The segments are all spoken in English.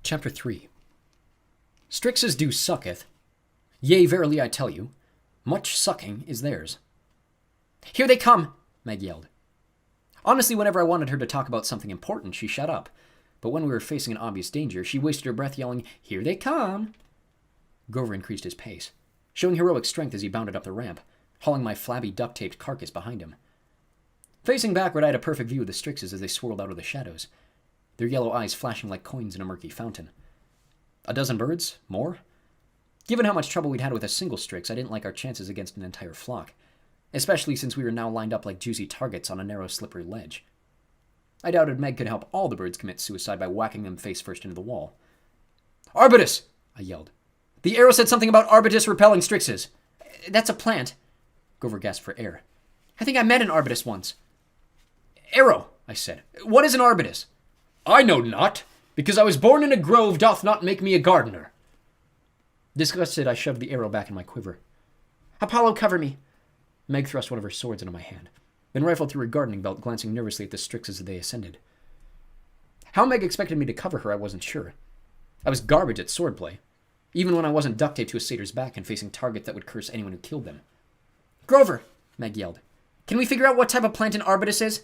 Chapter 3. Strixes do sucketh. Yea, verily I tell you, much sucking is theirs. Here they come, Meg yelled. Honestly, whenever I wanted her to talk about something important, she shut up. But when we were facing an obvious danger, she wasted her breath yelling, Here they come! Grover increased his pace, showing heroic strength as he bounded up the ramp, hauling my flabby duct-taped carcass behind him. Facing backward, I had a perfect view of the Strixes as they swirled out of the shadows, their yellow eyes flashing like coins in a murky fountain. A dozen birds? More? Given how much trouble we'd had with a single Strix, I didn't like our chances against an entire flock, especially since we were now lined up like juicy targets on a narrow, slippery ledge. I doubted Meg could help all the birds commit suicide by whacking them face first into the wall. Arbutus! I yelled. The arrow said something about Arbutus repelling Strixes. That's a plant. Grover gasped for air. I think I met an Arbutus once. Arrow, I said. What is an Arbutus? I know not, because I was born in a grove doth not make me a gardener. Disgusted, I shoved the arrow back in my quiver. Apollo, cover me. Meg thrust one of her swords into my hand, then rifled through her gardening belt, glancing nervously at the Strixes as they ascended. How Meg expected me to cover her, I wasn't sure. I was garbage at swordplay, even when I wasn't duct taped to a satyr's back and facing targets that would curse anyone who killed them. Grover, Meg yelled. Can we figure out what type of plant an Arbutus is?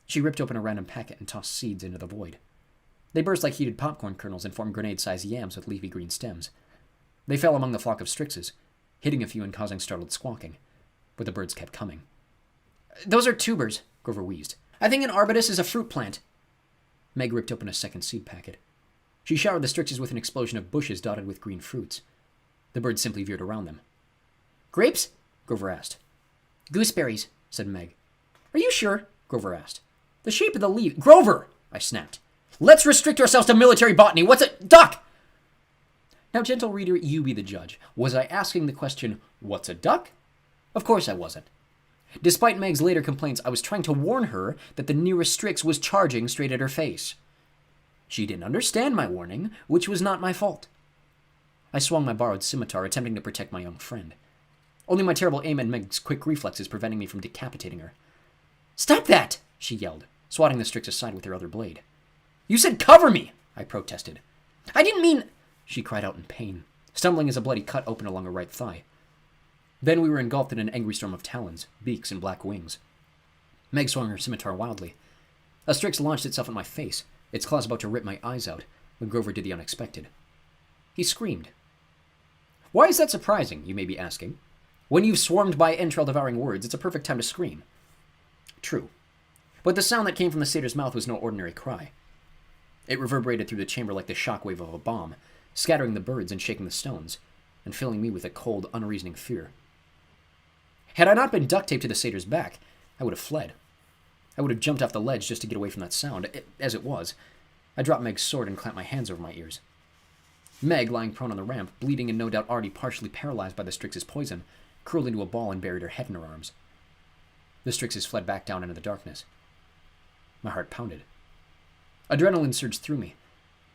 She ripped open a random packet and tossed seeds into the void. They burst like heated popcorn kernels and formed grenade-sized yams with leafy green stems. They fell among the flock of Strixes, hitting a few and causing startled squawking, but the birds kept coming. Those are tubers, Grover wheezed. I think an Arbutus is a fruit plant. Meg ripped open a second seed packet. She showered the Strixes with an explosion of bushes dotted with green fruits. The birds simply veered around them. Grapes? Grover asked. Gooseberries, said Meg. Are you sure? Grover asked. The shape of the leaf... Grover! I snapped. Let's restrict ourselves to military botany. What's a duck? Now, gentle reader, you be the judge. Was I asking the question, what's a duck? Of course I wasn't. Despite Meg's later complaints, I was trying to warn her that the nearest Strix was charging straight at her face. She didn't understand my warning, which was not my fault. I swung my borrowed scimitar, attempting to protect my young friend. Only my terrible aim and Meg's quick reflexes preventing me from decapitating her. Stop that! She yelled, swatting the Strix aside with her other blade. You said cover me! I protested. I didn't mean... She cried out in pain, stumbling as a bloody cut opened along her right thigh. Then we were engulfed in an angry storm of talons, beaks, and black wings. Meg swung her scimitar wildly. A Strix launched itself at my face, its claws about to rip my eyes out, when Grover did the unexpected. He screamed. Why is that surprising, you may be asking? When you've swarmed by entrail-devouring words, it's a perfect time to scream. True. But the sound that came from the satyr's mouth was no ordinary cry. It reverberated through the chamber like the shockwave of a bomb, scattering the birds and shaking the stones, and filling me with a cold, unreasoning fear. Had I not been duct taped to the satyr's back, I would have fled. I would have jumped off the ledge just to get away from that sound. As it was, I dropped Meg's sword and clamped my hands over my ears. Meg, lying prone on the ramp, bleeding and no doubt already partially paralyzed by the Strix's poison, curled into a ball and buried her head in her arms. The Strixes fled back down into the darkness. My heart pounded. Adrenaline surged through me.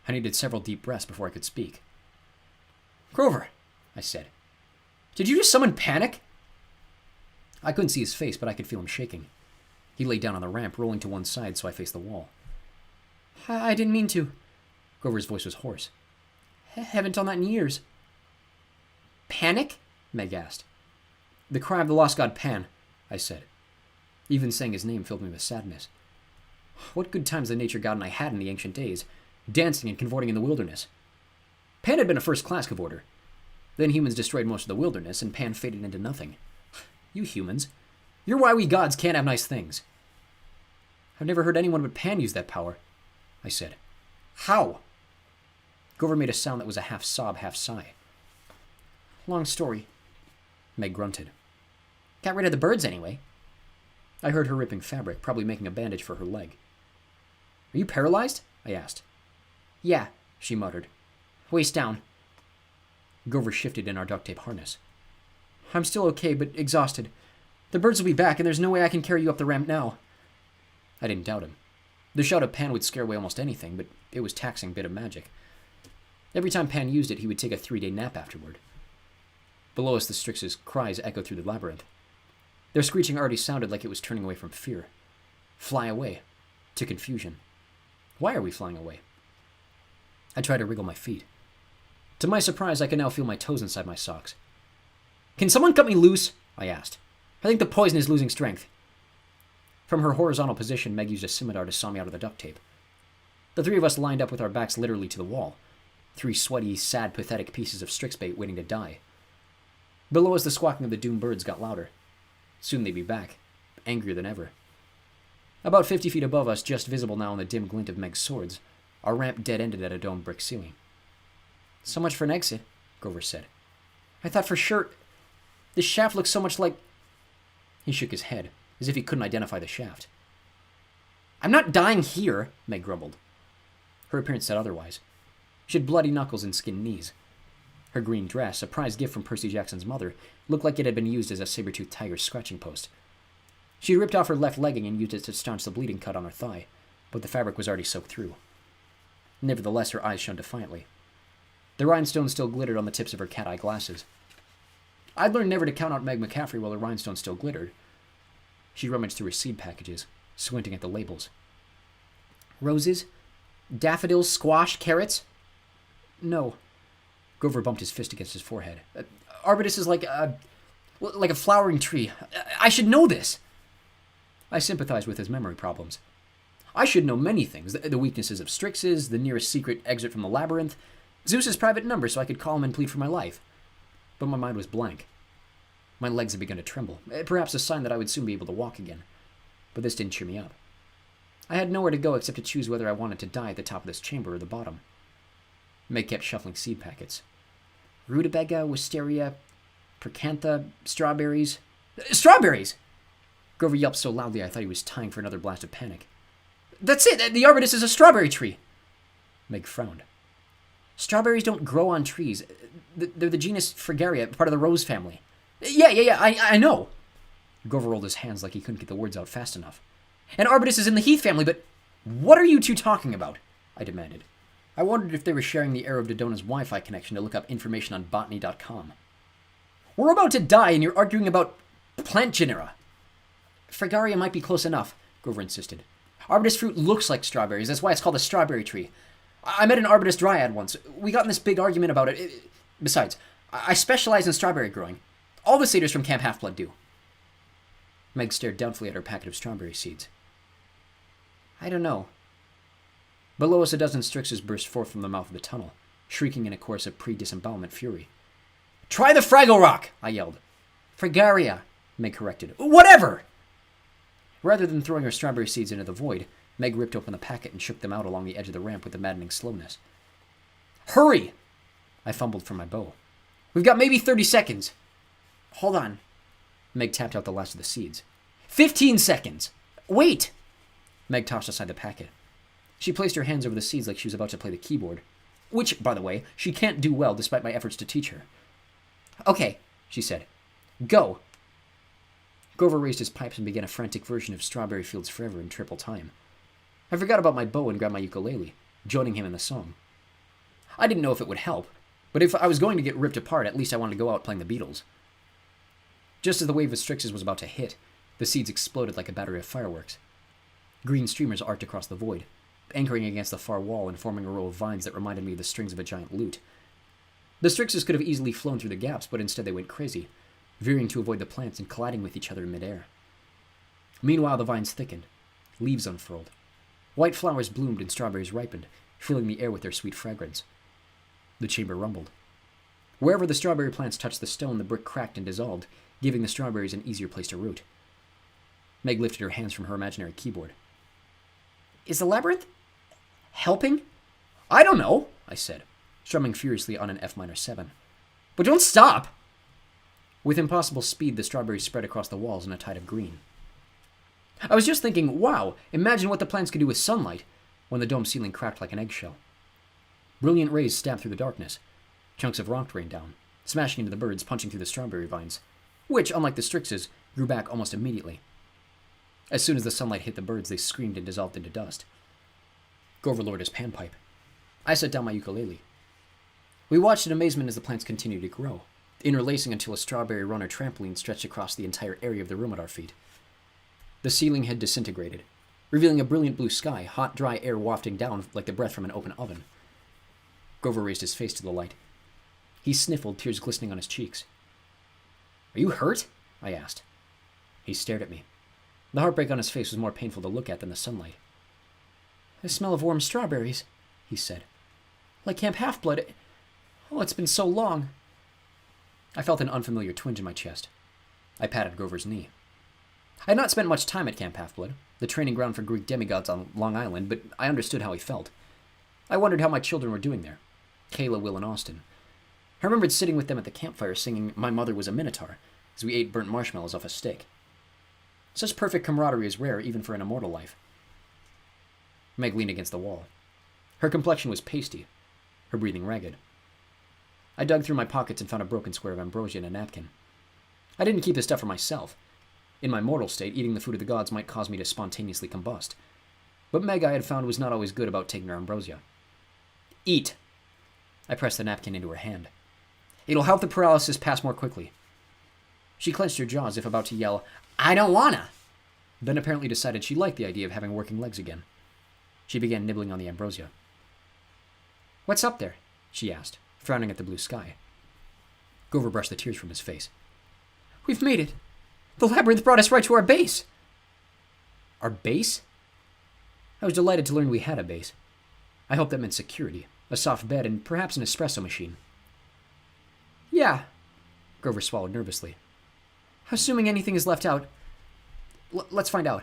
I needed several deep breaths before I could speak. Grover, I said. Did you just summon panic? I couldn't see his face, but I could feel him shaking. He lay down on the ramp, rolling to one side so I faced the wall. I didn't mean to. Grover's voice was hoarse. Haven't done that in years. Panic? Meg asked. The cry of the lost god Pan, I said. Even saying his name filled me with sadness. What good times the nature god and I had in the ancient days, dancing and cavorting in the wilderness. Pan had been a first-class cavorter. Then humans destroyed most of the wilderness, and Pan faded into nothing. You humans. You're why we gods can't have nice things. I've never heard anyone but Pan use that power, I said. How? Grover made a sound that was a half-sob, half-sigh. Long story, Meg grunted. Got rid of the birds anyway. I heard her ripping fabric, probably making a bandage for her leg. Are you paralyzed? I asked. Yeah, she muttered. Waist down. Grover shifted in our duct tape harness. I'm still okay, but exhausted. The birds will be back, and there's no way I can carry you up the ramp now. I didn't doubt him. The shout of Pan would scare away almost anything, but it was taxing bit of magic. Every time Pan used it, he would take a 3-day nap afterward. Below us, the Strix's cries echoed through the labyrinth. Their screeching already sounded like it was turning away from fear. Fly away. To confusion. Why are we flying away? I tried to wriggle my feet. To my surprise, I could now feel my toes inside my socks. "Can someone cut me loose?" I asked. "I think the poison is losing strength." From her horizontal position, Meg used a scimitar to saw me out of the duct tape. The three of us lined up with our backs literally to the wall. 3 sweaty, sad, pathetic pieces of Strix bait waiting to die. Below us, the squawking of the doomed birds got louder. Soon they'd be back, angrier than ever. About 50 feet above us, just visible now in the dim glint of Meg's swords, our ramp dead-ended at a domed brick ceiling. "So much for an exit," Grover said. "I thought for sure... This shaft looks so much like..." He shook his head, as if he couldn't identify the shaft. "I'm not dying here," Meg grumbled. Her appearance said otherwise. She had bloody knuckles and skinned knees. Her green dress, a prize gift from Percy Jackson's mother, looked like it had been used as a saber-toothed tiger's scratching post. She had ripped off her left legging and used it to staunch the bleeding cut on her thigh, but the fabric was already soaked through. Nevertheless, her eyes shone defiantly. The rhinestones still glittered on the tips of her cat-eye glasses. I'd learned never to count out Meg McCaffrey while the rhinestones still glittered. She rummaged through her seed packages, squinting at the labels. "Roses? Daffodils, squash, carrots?" "No." Grover bumped his fist against his forehead. "Arbutus is like a flowering tree. I should know this." I sympathized with his memory problems. I should know many things. The weaknesses of Strixes, the nearest secret exit from the labyrinth, Zeus's private number so I could call him and plead for my life. But my mind was blank. My legs had begun to tremble, perhaps a sign that I would soon be able to walk again. But this didn't cheer me up. I had nowhere to go except to choose whether I wanted to die at the top of this chamber or the bottom. Meg kept shuffling seed packets. Rutabaga, wisteria, percantha, strawberries. Strawberries! Grover yelped so loudly I thought he was tying for another blast of panic. "That's it! The arbutus is a strawberry tree!" Meg frowned. "Strawberries don't grow on trees. They're the genus Fragaria, part of the rose family." Yeah, I know." Grover rolled his hands like he couldn't get the words out fast enough. "And arbutus is in the heath family, but what are you two talking about?" I demanded. I wondered if they were sharing the Arrow of Dodona's Wi-Fi connection to look up information on botany.com. "We're about to die and you're arguing about plant genera." "Fragaria might be close enough," Grover insisted. "Arbutus fruit looks like strawberries. That's why it's called a strawberry tree. I met an arbutus dryad once. We got in this big argument about it. Besides, I specialize in strawberry growing. All the satyrs from Camp Half-Blood do." Meg stared doubtfully at her packet of strawberry seeds. "I don't know." Below us, a dozen Strixes burst forth from the mouth of the tunnel, shrieking in a chorus of pre-disembowelment fury. "Try the Fraggle Rock!" I yelled. "Fragaria," Meg corrected. "Whatever!" Rather than throwing her strawberry seeds into the void, Meg ripped open the packet and shook them out along the edge of the ramp with a maddening slowness. "Hurry!" I fumbled for my bow. "We've got maybe 30 seconds. "Hold on." Meg tapped out the last of the seeds. 15 seconds! Wait! Meg tossed aside the packet. She placed her hands over the seeds like she was about to play the keyboard, which, by the way, she can't do well despite my efforts to teach her. "Okay," she said. "Go." Grover raised his pipes and began a frantic version of Strawberry Fields Forever in triple time. I forgot about my bow and grabbed my ukulele, joining him in the song. I didn't know if it would help, but if I was going to get ripped apart, at least I wanted to go out playing the Beatles. Just as the wave of Strixes was about to hit, the seeds exploded like a battery of fireworks. Green streamers arced across the void, anchoring against the far wall and forming a row of vines that reminded me of the strings of a giant lute. The Strixes could have easily flown through the gaps, but instead they went crazy, veering to avoid the plants and colliding with each other in midair. Meanwhile, the vines thickened. Leaves unfurled. White flowers bloomed and strawberries ripened, filling the air with their sweet fragrance. The chamber rumbled. Wherever the strawberry plants touched the stone, the brick cracked and dissolved, giving the strawberries an easier place to root. Meg lifted her hands from her imaginary keyboard. "Is the labyrinth helping?" "I don't know," I said, strumming furiously on an F minor 7. "But don't stop!" With impossible speed, the strawberries spread across the walls in a tide of green. I was just thinking, wow, imagine what the plants could do with sunlight, when the dome ceiling cracked like an eggshell. Brilliant rays stabbed through the darkness. Chunks of rock rained down, smashing into the birds, punching through the strawberry vines, which, unlike the Strixes, grew back almost immediately. As soon as the sunlight hit the birds, they screamed and dissolved into dust. Grover lowered his panpipe. I set down my ukulele. We watched in amazement as the plants continued to grow, interlacing until a strawberry runner trampoline stretched across the entire area of the room at our feet. The ceiling had disintegrated, revealing a brilliant blue sky, hot, dry air wafting down like the breath from an open oven. Grover raised his face to the light. He sniffled, tears glistening on his cheeks. Are you hurt? I asked. He stared at me. The heartbreak on his face was more painful to look at than the sunlight. The smell of warm strawberries, he said. Like Camp Half-Blood. Oh, it's been so long. I felt an unfamiliar twinge in my chest. I patted Grover's knee. I had not spent much time at Camp Half-Blood, the training ground for Greek demigods on Long Island, but I understood how he felt. I wondered how my children were doing there. Kayla, Will, and Austin. I remembered sitting with them at the campfire singing My Mother Was a Minotaur as we ate burnt marshmallows off a stick. Such perfect camaraderie is rare even for an immortal life. Meg leaned against the wall. Her complexion was pasty, her breathing ragged. I dug through my pockets and found a broken square of ambrosia and a napkin. I didn't keep the stuff for myself. In my mortal state, eating the food of the gods might cause me to spontaneously combust. But Meg, I had found, was not always good about taking her ambrosia. Eat! I pressed the napkin into her hand. It'll help the paralysis pass more quickly. She clenched her jaw as if about to yell, I don't wanna! Then apparently decided she liked the idea of having working legs again. She began nibbling on the ambrosia. What's up there? She asked, frowning at the blue sky. Grover brushed the tears from his face. We've made it! The labyrinth brought us right to our base! Our base? I was delighted to learn we had a base. I hoped that meant security, a soft bed, and perhaps an espresso machine. Yeah, Grover swallowed nervously. Assuming anything is left out. Let's find out.